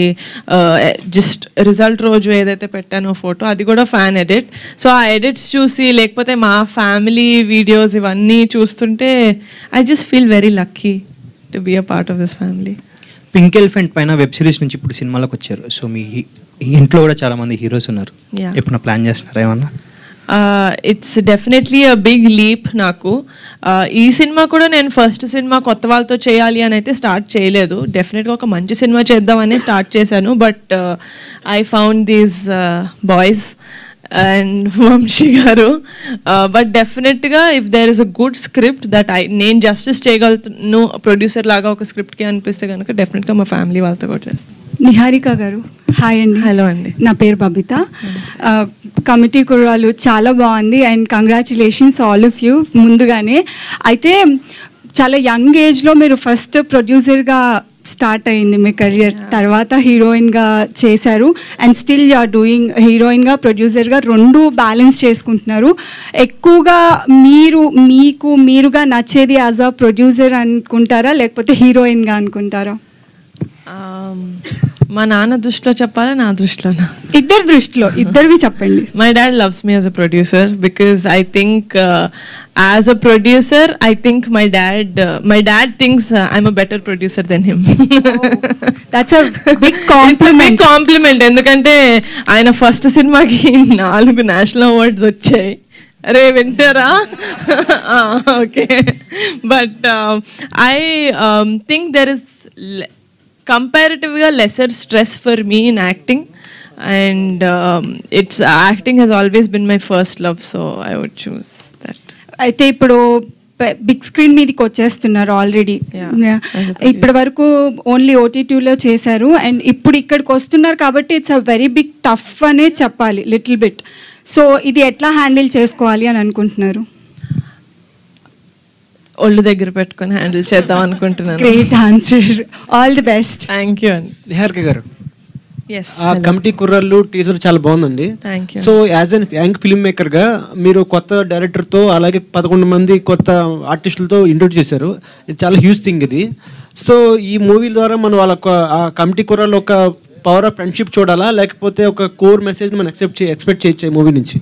B: జస్ట్ రిజల్ట్ రోజు ఏదైతే పెట్టానో ఫోటో, అది కూడా ఫ్యాన్ ఎడిట్. సో ఆ ఎడిట్స్ చూసి, లేకపోతే మా ఫ్యామిలీ వీడియోస్ ఇవన్నీ చూస్తుంటే I just feel very lucky to be a part of this family.
L: Pink elephant పైన వెబ్ సిరీస్ నుంచి ఇప్పుడు సినిమాలోకి వచ్చారు. సో మీ ఇంట్లో కూడా చాలా మంది హీరోస్ ఉన్నారు. ఎప్పుడైనా ప్లాన్ చేస్తున్నారా ఏమన్నా?
B: It's definitely a big leap నాకు. ఈ సినిమా కూడా నేను ఫస్ట్ సినిమా కొత్త వాళ్ళతో చేయాలి అని అయితే స్టార్ట్ చేయలేదు. డెఫినెట్గా ఒక మంచి సినిమా చేద్దామని స్టార్ట్ చేశాను. But I found these boys and Vamsi garu. But డెఫినెట్గా if there is a good script that నేను జస్టిస్ చేయగలుగుతాను ప్రొడ్యూసర్ లాగా ఒక స్క్రిప్ట్కి అనిపిస్తే కనుక డెఫినెట్గా మా ఫ్యామిలీ వాళ్ళతో కూడా చేస్తాను.
M: నిహారిక గారు, హాయ్ అండి.
B: హలో అండి,
M: నా పేరు బబిత. కమిటీ కుర్రాళ్ళు చాలా బాగుంది and congratulations all of you ముందుగానే. అయితే చాలా యంగ్ ఏజ్లో మీరు ఫస్ట్ ప్రొడ్యూసర్గా స్టార్ట్ అయింది మీ కెరియర్, తర్వాత హీరోయిన్గా చేశారు and still you are doing హీరోయిన్గా ప్రొడ్యూసర్గా రెండు బ్యాలెన్స్ చేసుకుంటున్నారు. ఎక్కువగా మీరుగా నచ్చేది యాజ్ అ ప్రొడ్యూసర్ అనుకుంటారా లేకపోతే హీరోయిన్గా అనుకుంటారా?
B: మా నాన్న దృష్టిలో చెప్పాలా, నా దృష్టిలోనా?
M: ఇద్దరి దృష్టిలో, ఇద్దరివి చెప్పండి.
B: My dad loves me as a producer because I think as a producer I think my dad thinks I'm a better producer than him.
M: That's a big
B: compliment. ఎందుకంటే ఆయన ఫస్ట్ సినిమాకి 4 నేషనల్ అవార్డ్స్ వచ్చాయి. అరే వింటారా? Okay. But I think there is comparatively lesser stress for me in acting, and acting has always been my first love, so I would choose that.
M: అయితే ఇప్పుడు big screen మీదకి వచ్చేస్తున్నారు already. ఇప్పటి వరకు only OTTలో చేశారు అండ్ ఇప్పుడు ఇక్కడికి వస్తున్నారు కాబట్టి it's a very big tough అనే చెప్పాలి లిటిల్ బిట్. సో ఇది ఎట్లా హ్యాండిల్ చేసుకోవాలి అని అనుకుంటున్నారు?
B: ఒళ్ళు దగ్గర పెట్టుకొని హ్యాండిల్ చేద్దాం అనుకుంటున్నాను.
M: Great answer, all the best.
B: Thank you అండి.
N: నిహారిక గారు,
B: yes,
N: ఆ కమిటీ కుర్రాళ్ళు టీజర్ చాలా బాగుందండి.
B: Thank you.
N: So as an young film మేకర్గా మీరు కొత్త డైరెక్టర్తో అలాగే 11 మంది కొత్త ఆర్టిస్టులతో ఇంట్రొడ్యూస్ చేశారు. ఇది చాలా హ్యూజ్ థింగ్ ఇది. సో ఈ మూవీ ద్వారా మనం వాళ్ళ ఆ కమిటీ కుర్రాళ్ళు ఒక పవర్ ఆఫ్ ఫ్రెండ్షిప్ చూడాలా లేకపోతే ఒక కోర్ మెసేజ్ మనం ఎక్స్పెక్ట్ చేయొచ్చు ఈ మూవీ నుంచి?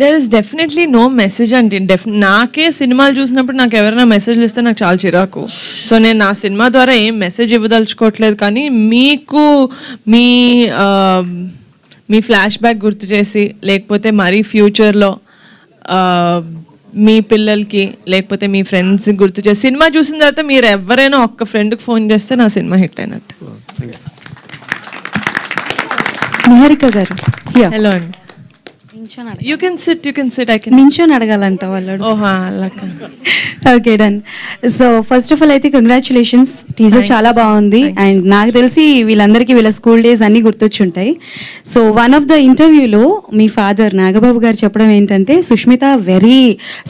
B: There is definitely no message అండి. నాకే సినిమాలు చూసినప్పుడు నాకు ఎవరైనా మెసేజ్లు ఇస్తే నాకు చాలా చిరాకు. సో నేను నా సినిమా ద్వారా ఏం మెసేజ్ ఇవ్వదలుచుకోవట్లేదు, కానీ మీకు మీ ఫ్లాష్ బ్యాక్ గుర్తు చేసి, లేకపోతే మరీ ఫ్యూచర్లో మీ పిల్లలకి లేకపోతే మీ ఫ్రెండ్స్ గుర్తు చేసి సినిమా చూసిన తర్వాత మీరు ఎవరైనా ఒక్క ఫ్రెండ్కి ఫోన్ చేస్తే నా సినిమా హిట్ అయినట్టు.
M: నిహారిక గారు,
B: హలో అండి. You can sit. I can.
O: నించొని అడగాలంట వాళ్ళు.
B: ఓహా, అలాగా.
O: Okay, done. So first of all అయితే కంగ్రాచులేషన్స్, టీజర్ చాలా బాగుంది అండ్ నాకు తెలిసి వీళ్ళందరికీ వీళ్ళ స్కూల్ డేస్ అన్నీ గుర్తొచ్చుంటాయి. సో వన్ ఆఫ్ ద ఇంటర్వ్యూలో మీ ఫాదర్ నాగబాబు గారు చెప్పడం ఏంటంటే సుష్మిత వెరీ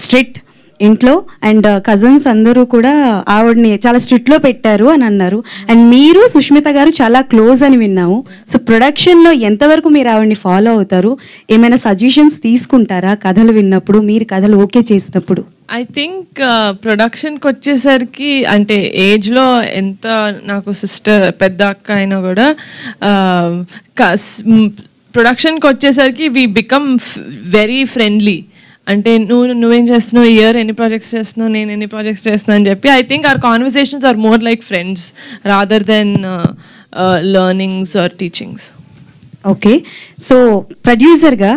O: స్ట్రిక్ట్ ఇంట్లో అండ్ కజిన్స్ అందరూ కూడా ఆవిడని చాలా స్ట్రిక్ట్లో పెట్టారు అని అన్నారు. అండ్ మీరు సుష్మిత గారు చాలా క్లోజ్ అని విన్నాము. సో ప్రొడక్షన్లో ఎంతవరకు మీరు ఆవిడని ఫాలో అవుతారు? ఏమైనా సజెషన్స్ తీసుకుంటారా కథలు విన్నప్పుడు, మీరు కథలు ఓకే చేసినప్పుడు?
B: ఐ థింక్ ప్రొడక్షన్కి వచ్చేసరికి అంటే ఏజ్లో ఎంత నాకు సిస్టర్ పెద్ద అక్క అయినా కూడా ప్రొడక్షన్కి వచ్చేసరికి వీ బికమ్ వెరీ ఫ్రెండ్లీ. అంటే నువ్వేం చేస్తున్నావు, ఇయర్ ఎన్ని ప్రాజెక్ట్స్ చేస్తున్నావు, నేను ఎన్ని ప్రాజెక్ట్స్ చేస్తున్నాను అని చెప్పి I think our conversations are more like friends rather than learnings or teachings.
O: Okay, so ప్రొడ్యూసర్గా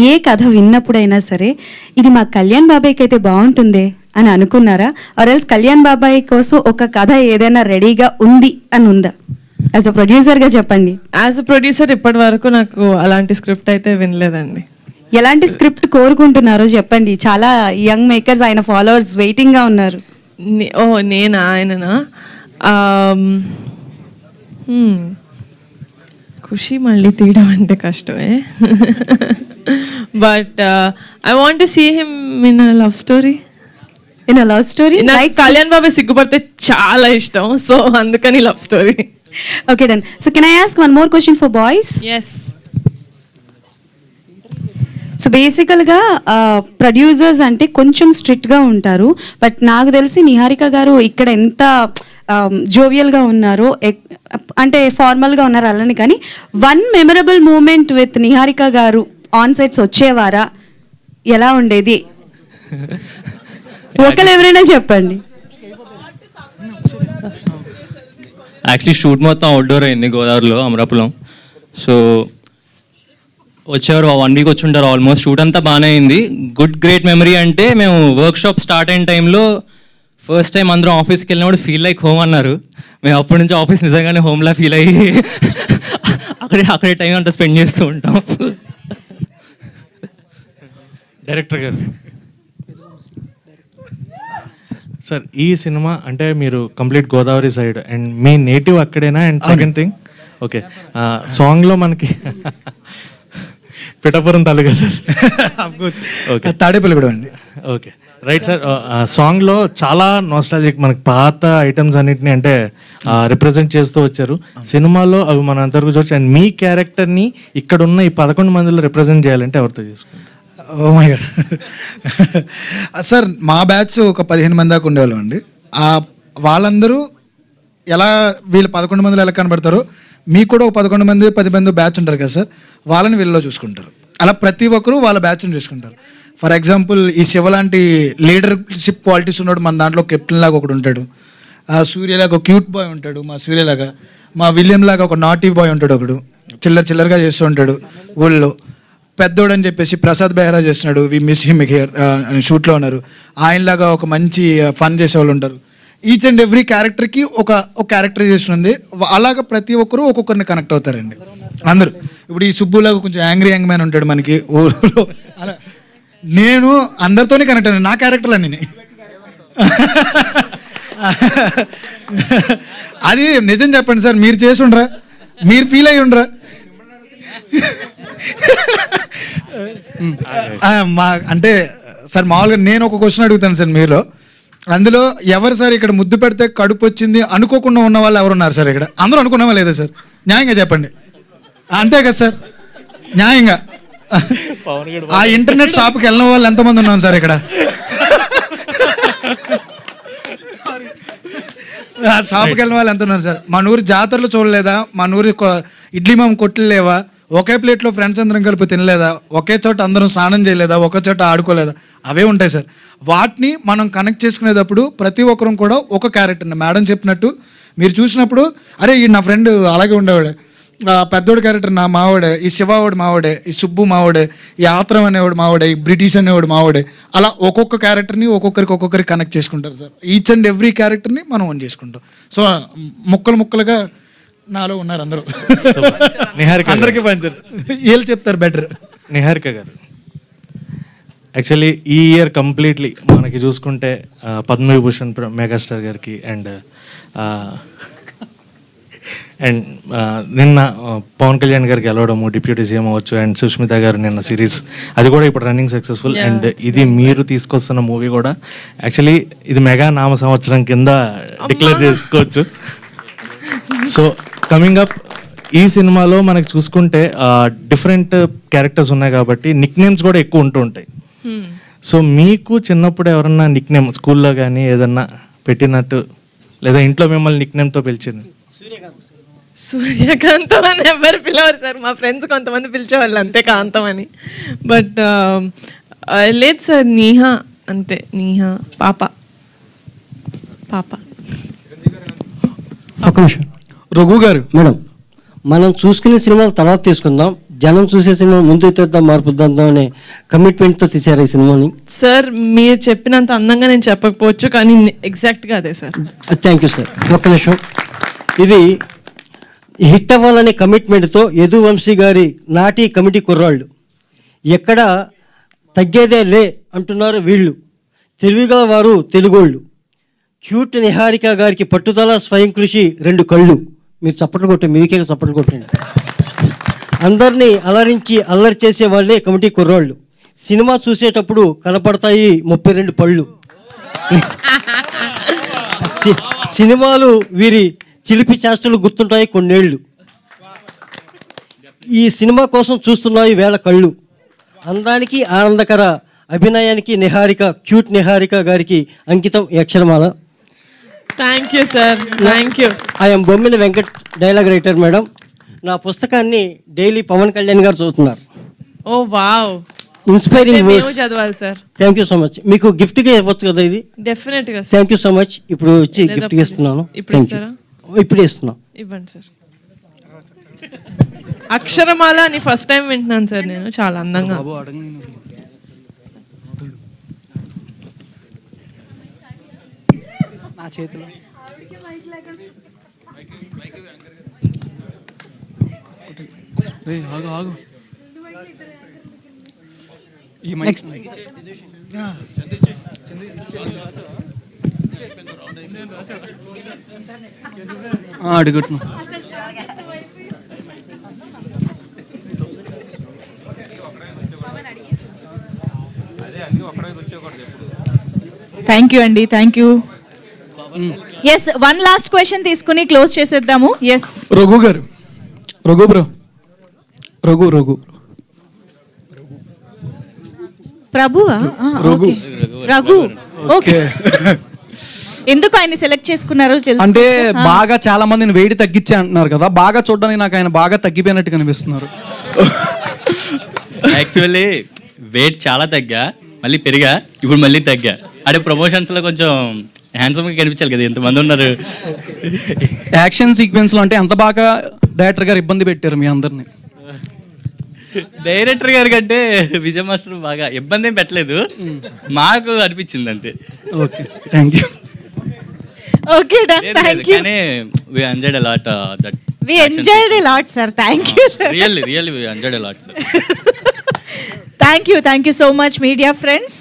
O: ఏ కథ విన్నప్పుడైనా సరే ఇది మా కళ్యాణ్ బాబాయ్కి అయితే బాగుంటుందే అని అనుకున్నారా? ఆర్ ఎల్స్ కళ్యాణ్ బాబాయ్ కోసం ఒక కథ ఏదైనా రెడీగా ఉంది అని ఉందా? యాజ్ అ ప్రొడ్యూసర్గా చెప్పండి.
B: యాజ్ అ ప్రొడ్యూసర్ ఇప్పటి వరకు నాకు అలాంటి స్క్రిప్ట్ అయితే వినలేదండి.
O: ఎలాంటి స్క్రిప్ట్ కోరుకుంటున్నారో చెప్పండి. చాలా యంగ్ మేకర్స్ ఆయన ఫాలోవర్స్ వెయిటింగ్గా ఉన్నారు.
B: నేనా? ఆయననా? ఖుషి మళ్ళీ తీయడం అంటే కష్టమే. But I want to see him in a love story.
O: In a love story?
B: నాకు కళ్యాణ్ బాబాయ్ సిగ్గుపడితే చాలా ఇష్టం, సో అందుకని love story.
O: Okay, done. So can I ask one more question for boys?
B: Yes.
O: So బేసికల్గా ప్రొడ్యూసర్స్ అంటే కొంచెం స్ట్రిక్ట్గా ఉంటారు. బట్ నాకు తెలిసి నిహారిక గారు ఇక్కడ ఎంత జోవియల్గా ఉన్నారో, అంటే ఫార్మల్గా ఉన్నారు అలానే, కానీ one memorable moment with Niharika garu on sets వచ్చేవారా, ఎలా ఉండేది? ఒకరు ఎవరైనా చెప్పండి.
P: యాక్చువల్లీ షూట్ మొత్తం అవుట్డోర్ అయింది గోదావరిలో, అమరాపురం. సో వచ్చేవారు 1 వీక్ వచ్చి ఉంటారు ఆల్మోస్ట్. షూట్ అంతా బాగానే అయింది. గ్రేట్ మెమరీ అంటే మేము వర్క్ షాప్ స్టార్ట్ అయిన టైంలో ఫస్ట్ టైం అందరం ఆఫీస్కి వెళ్ళినప్పుడు ఫీల్ లైక్ హోమ్ అన్నారు. మేము అప్పటి నుంచి ఆఫీస్ నిజంగానే హోమ్లా ఫీల్ అయ్యి అక్కడే టైం అంతా స్పెండ్ చేస్తూ ఉంటాం.
Q: డైరెక్టర్ గారు సార్, ఈ సినిమా అంటే మీరు కంప్లీట్ గోదావరి సైడ్ అండ్ మీ నేటివ్ అక్కడేనా? అండ్ సెకండ్ థింగ్, ఓకే, సాంగ్లో మనకి పిఠాపురం తాలూకా సార్,
E: ఓకే, తాడేపల్లి కూడా అండి.
Q: Okay, right sir. సాంగ్లో చాలా నాస్టాలజిక్ మనకి పాత ఐటమ్స్ అన్నిటిని అంటే రిప్రజెంట్ చేస్తూ వచ్చారు. సినిమాలో అవి మన అందరికీ చూడొచ్చు. అండ్ మీ క్యారెక్టర్ని ఇక్కడ ఉన్న ఈ 11 మందిలో రిప్రజెంట్ చేయాలంటే ఎవరితో చేసుకుంటారు?
E: ఓ మై గాడ్ సార్, మా బ్యాచ్ ఒక 15 మంది దాకా ఉండేవాళ్ళం అండి. వాళ్ళందరూ ఎలా వీళ్ళు 11 మందిలో ఎలా కనబడతారో మీకు కూడా ఒక 11 మంది 10 మంది బ్యాచ్ ఉంటారు కదా సార్, వాళ్ళని వీళ్ళలో చూసుకుంటారు. అలా ప్రతి ఒక్కరు వాళ్ళ బ్యాచ్ని చూసుకుంటారు. ఫర్ ఎగ్జాంపుల్ ఈ శివ లాంటి లీడర్షిప్ క్వాలిటీస్ ఉన్నాడు మన దాంట్లో. కెప్టెన్ లాగా ఒకడు ఉంటాడు, సూర్యలాగా ఒక క్యూట్ బాయ్ ఉంటాడు మా సూర్యలాగా, మా విలియం లాగా ఒక నాటీ బాయ్ ఉంటాడు ఒకడు, చిల్లరగా చేస్తూ ఉంటాడు ఊళ్ళో. పెద్దోడు అని చెప్పేసి ప్రసాద్ బెహ్రా చేస్తున్నాడు, వి మిస్ హిమ్ హియర్ షూట్లో ఉన్నారు. ఆయనలాగా ఒక మంచి ఫన్ చేసేవాళ్ళు ఉంటారు. ఈచ్ అండ్ ఎవ్రీ క్యారెక్టర్కి ఒక క్యారెక్టరైజేషన్ ఉంది. అలాగ ప్రతి ఒక్కరు ఒక్కొక్కరిని కనెక్ట్ అవుతారండి అందరూ. ఇప్పుడు ఈ సుబ్బులాగా కొంచెం యాంగ్రీ యంగ్ మ్యాన్ ఉంటాడు మనకి ఊళ్ళో. అలా నేను అందరితోనే కనెక్ట్ అయ్యాను, నా క్యారెక్టర్లు అన్నీ. అది నిజం చెప్పండి సార్, మీరు చేసి ఉండరా, మీరు ఫీల్ అయ్యి ఉండరా? మా అంటే సార్ మామూలుగా నేను ఒక క్వశ్చన్ అడుగుతాను సార్ మీలో, అందులో ఎవరు సార్ ఇక్కడ ముద్దు పెడితే కడుపు వచ్చింది అనుకోకుండా ఉన్న వాళ్ళు ఎవరున్నారు సార్ ఇక్కడ? అందరూ అనుకున్నావా లేదా సార్? న్యాయంగా చెప్పండి. అంతే కదా సార్, న్యాయంగా. ఆ ఇంటర్నెట్ షాప్కి వెళ్ళిన వాళ్ళు ఎంతమంది ఉన్నాం సార్ ఇక్కడ? ఆ షాప్కి వెళ్ళిన వాళ్ళు ఎంత ఉన్నారు సార్? మన ఊరి జాతరలు చూడలేదా? మన ఊరి ఇడ్లీ మామ కొట్లు లేవా? ఒకే ప్లేట్లో ఫ్రెండ్స్ అందరం కలిపి తినలేదా? ఒకే చోట అందరం స్నానం చేయలేదా? ఒకే చోట ఆడుకోలేదా? అవే ఉంటాయి సార్. వాటిని మనం కనెక్ట్ చేసుకునేటప్పుడు ప్రతి ఒక్కరం కూడా ఒక క్యారెక్టర్ని మేడం చెప్పినట్టు మీరు చూసినప్పుడు, అరే ఈ నా ఫ్రెండ్ అలాగే ఉండేవాడే, పెద్దోడు క్యారెక్టర్ నా మావాడే, ఈ శివావాడు మావాడే, ఈ సుబ్బు మావాడే, ఈ ఆత్రం అనేవాడు మావాడే, ఈ బ్రిటిష్ అనేవాడు మావాడే. అలా ఒక్కొక్క క్యారెక్టర్ని ఒక్కొక్కరికి కనెక్ట్ చేసుకుంటారు సార్. ఈచ్ అండ్ ఎవ్రీ క్యారెక్టర్ని మనం ఓన్ చేసుకుంటాం. సో ముక్కలుగా నాలో ఉన్నారు అందరూ.
Q: నిహారిక
E: అందరికీ పంచారు, వీళ్ళు చెప్తారు బెటర్.
Q: నిహారిక గారు, యాక్చువల్లీ ఈ ఇయర్ కంప్లీట్లీ మనకి చూసుకుంటే పద్మవిభూషణ్ మెగాస్టార్ గారికి అండ్ నిన్న పవన్ కళ్యాణ్ గారికి గెలవడము, డిప్యూటీ సీఎం అవ్వచ్చు, అండ్ సుష్మిత గారు నిన్న సిరీస్, అది కూడా ఇప్పుడు రన్నింగ్ సక్సెస్ఫుల్. అండ్ ఇది మీరు తీసుకొస్తున్న మూవీ కూడా యాక్చువల్లీ ఇది మెగా నామ సంవత్సరం కింద డిక్లేర్ చేసుకోవచ్చు. సో కమింగ్ అప్ ఈ సినిమాలో మనకి చూసుకుంటే డిఫరెంట్ క్యారెక్టర్స్ ఉన్నాయి కాబట్టి నిక్ నేమ్స్ కూడా ఎక్కువ ఉంటూ ఉంటాయి. సో మీకు చిన్నప్పుడు ఎవరన్నా నిక్ నేమ్ స్కూల్లో కానీ ఏదన్నా పెట్టినట్టు, లేదా ఇంట్లో మిమ్మల్ని నిక్ నేమ్తో పిలిచింది?
B: సూర్యకాంతం అని ఎవరు పిలవరు సార్, మా ఫ్రెండ్స్ కొంతమంది పిలిచేవాళ్ళు అంతే, కాంతం అని. బట్ లేదు సార్, నీహా అంతే, నీహా, పాప.
R: ఒక నిమిషం రఘు గారు. మేడం, మనం చూసుకునే సినిమాలు తర్వాత తీసుకుందాం, జనం చూసే సినిమా ముందు తీద్దాం, మార్పుద్దాం అనే కమిట్మెంట్తో తీశారు ఈ సినిమాని.
B: సార్ మీరు చెప్పినంత అందంగా నేను చెప్పకపోవచ్చు, కానీ ఎగ్జాక్ట్గా అదే సార్.
R: Thank you sir. ఒక్క నిమిషం, ఇది హిట్ అవ్వాలనే కమిట్మెంట్తో యదువంశీ గారి నాటి కమిటీ కుర్రాళ్ళు ఎక్కడ తగ్గేదే లే అంటున్నారు వీళ్ళు. తెలివిగా వారు తెలుగోళ్ళు. క్యూట్ నిహారిక గారికి పట్టుదల, స్వయం కృషి, 2 కళ్ళు. మీరు చప్పట్లు కొట్టండి, మీకే చప్పట్లు కొట్టండి. అందరినీ అలరించి అల్లరి చేసే వాళ్ళే కమిటీ కుర్రాళ్ళు. సినిమా చూసేటప్పుడు కనపడతాయి 32 పళ్ళు. సినిమాలు వీరి చిలిపి చేష్టలు గుర్తుంటాయి కొన్నేళ్ళు. ఈ సినిమా కోసం చూస్తున్నాయి వేళ కళ్ళు. అందానికి ఆనందకర అభినయానికి నిహారిక క్యూట్ నిహారిక గారికి అంకితం ఈ అక్షరమాల.
B: Thank you sir, thank you.
R: I'm Bommina Venkat, dialogue writer madam. నా పుస్తకాన్ని డైలీ పవన్ కళ్యాణ్ గారు చదువుతున్నారు.
B: ఓ వావ్,
R: ఇన్స్పైరింగ్
B: మేము
R: వర్డ్స్.
B: చదవాలి sir.
R: Thank you so much. మీకు గిఫ్ట్గా ఇవ్వచ్చు కదా ఇది?
B: డెఫినెట్ గా sir.
R: Thank you so much. ఇప్పుడు వచ్చి గిఫ్ట్గా ఇస్తున్నాను.
B: ఇప్పుడు ఇస్తారా?
R: ఇప్పుడే ఇస్తున్నాను.
B: ఇవ్వండి సార్. అక్షరమాల అని ఫస్ట్ టైం వింటున్నాను సార్ నేను, చాలా అందంగా.
J: నా చేతిలో
S: అడుగుతున్నా.
T: థ్యాంక్ యూ అండి, thank you. Yes, one last question తీసుకుని క్లోజ్ చేసేద్దాము. ఎస్,
S: రఘు గారు, రఘు బ్రో, రఘు రఘు
T: ప్రభువా?
S: రఘు
T: రఘు, ఓకే. ఎందుకు ఆయన్ని సెలెక్ట్ చేసుకున్నారు?
S: అంటే బాగా చాలా మందిని వెయిట్ తగ్గించే అంటున్నారు కదా, బాగా చూడడానికి నాకు ఆయన బాగా తగ్గిపోయినట్టు కనిపిస్తున్నారు.
P: యాక్చువల్లీ వెయిట్ చాలా తగ్గా, మళ్ళీ పెరిగా, ఇప్పుడు మళ్ళీ తగ్గా. అంటే ప్రమోషన్స్లో కొంచెం హ్యాండ్సమ్గా కనిపించాలి కదా, ఎంతమంది ఉన్నారు.
S: యాక్షన్ సీక్వెన్స్లో అంటే అంత బాగా డైరెక్టర్ గారు ఇబ్బంది పెట్టారు మీ అందరిని.
P: డైరెక్టర్ గారి కంటే విజయ్ మాస్టర్ బాగా ఇబ్బంది ఏం పెట్టలేదు, మాకు అనిపించింది అంతే.
S: Okay, thank you.
T: Okay, done, thank you.
P: కానీ we enjoyed a lot that
T: we enjoyed a lot sir, thank you sir.
P: Really we enjoyed a lot sir.
T: Thank you so much media friends.